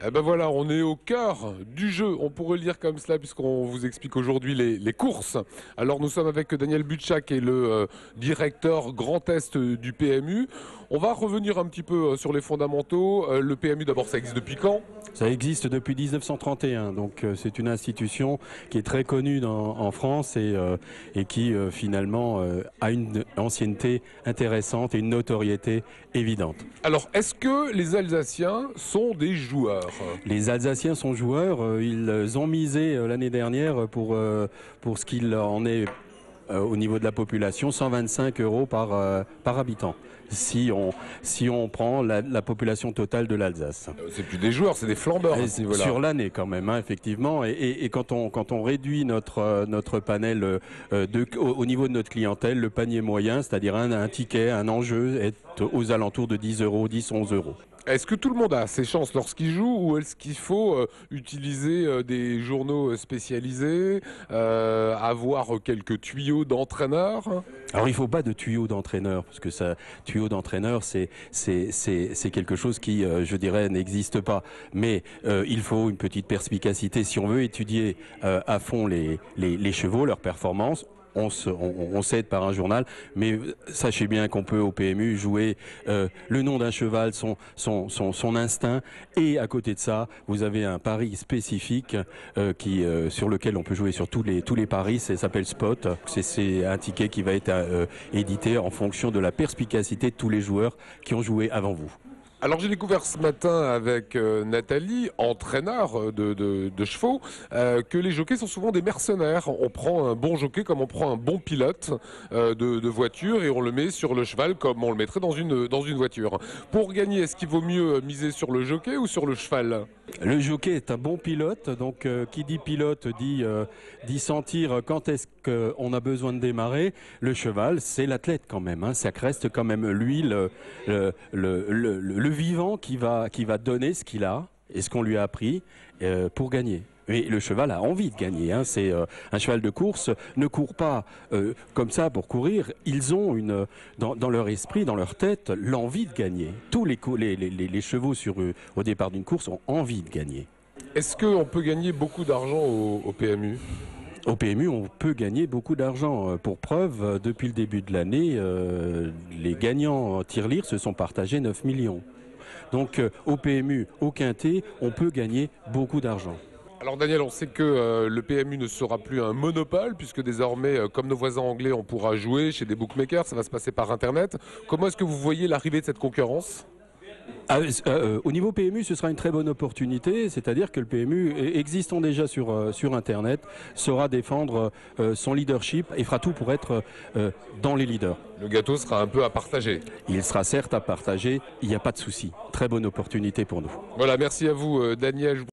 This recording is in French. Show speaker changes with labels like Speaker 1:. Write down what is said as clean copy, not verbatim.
Speaker 1: Eh ben voilà, on est au cœur du jeu, on pourrait le dire comme cela, puisqu'on vous explique aujourd'hui les courses. Alors nous sommes avec Daniel Butchak, qui est le directeur Grand Est du PMU. On va revenir un petit peu sur les fondamentaux. Le PMU, d'abord, ça existe depuis quand?
Speaker 2: Ça existe depuis 1931, donc c'est une institution qui est très connue en France et qui finalement a une ancienneté intéressante et une notoriété évidente.
Speaker 1: Alors, est-ce que les Alsaciens sont des joueurs?
Speaker 2: Les Alsaciens sont joueurs, ils ont misé l'année dernière pour ce qu'il en est au niveau de la population, 125 € par habitant. Si on prend la population totale de l'Alsace.
Speaker 1: C'est plus des joueurs, c'est des flambeurs à ce niveau-là.
Speaker 2: Sur l'année quand même, hein, effectivement. Et quand on réduit notre panel au niveau de notre clientèle, le panier moyen, c'est-à-dire un ticket, un enjeu, est aux alentours de 10 €, 10, 11 €.
Speaker 1: Est-ce que tout le monde a ses chances lorsqu'il joue, ou est-ce qu'il faut utiliser des journaux spécialisés, avoir quelques tuyaux d'entraîneurs?
Speaker 2: Alors il ne faut pas de tuyaux d'entraîneur, parce que tuyau d'entraîneur, c'est quelque chose qui, je dirais, n'existe pas. Mais il faut une petite perspicacité. Si on veut étudier à fond les chevaux, leurs performances, on s'aide par un journal, mais sachez bien qu'on peut au PMU jouer le nom d'un cheval, son instinct, et à côté de ça, vous avez un pari spécifique sur lequel on peut jouer sur tous les paris. Ça s'appelle Spot. C'est un ticket qui va être édité en fonction de la perspicacité de tous les joueurs qui ont joué avant vous.
Speaker 1: Alors j'ai découvert ce matin avec Nathalie, entraîneur de chevaux, que les jockeys sont souvent des mercenaires. On prend un bon jockey comme on prend un bon pilote de voiture, et on le met sur le cheval comme on le mettrait dans une voiture. Pour gagner, est-ce qu'il vaut mieux miser sur le jockey ou sur le cheval?
Speaker 2: Le jockey est un bon pilote, donc qui dit pilote dit sentir quand est-ce qu'on a besoin de démarrer. Le cheval, c'est l'athlète quand même, hein. Ça reste quand même lui le vivant qui va donner ce qu'il a et ce qu'on lui a appris pour gagner. Mais le cheval a envie de gagner, hein. C'est un cheval de course ne court pas comme ça pour courir. Ils ont dans leur esprit, dans leur tête, l'envie de gagner. Tous les chevaux au départ d'une course ont envie de gagner.
Speaker 1: Est-ce qu'on peut gagner beaucoup d'argent au PMU?
Speaker 2: Au PMU, on peut gagner beaucoup d'argent. Pour preuve, depuis le début de l'année, les gagnants en tirelire se sont partagés 9 millions. Donc au PMU, au Quintet, on peut gagner beaucoup d'argent.
Speaker 1: Alors Daniel, on sait que le PMU ne sera plus un monopole, puisque désormais, comme nos voisins anglais, on pourra jouer chez des bookmakers, ça va se passer par Internet. Comment est-ce que vous voyez l'arrivée de cette concurrence?
Speaker 2: Au niveau PMU, ce sera une très bonne opportunité, c'est-à-dire que le PMU, existant déjà sur Internet, saura défendre son leadership et fera tout pour être dans les leaders.
Speaker 1: Le gâteau sera un peu à partager.
Speaker 2: Il sera certes à partager, il n'y a pas de souci. Très bonne opportunité pour nous.
Speaker 1: Voilà, merci à vous Daniel.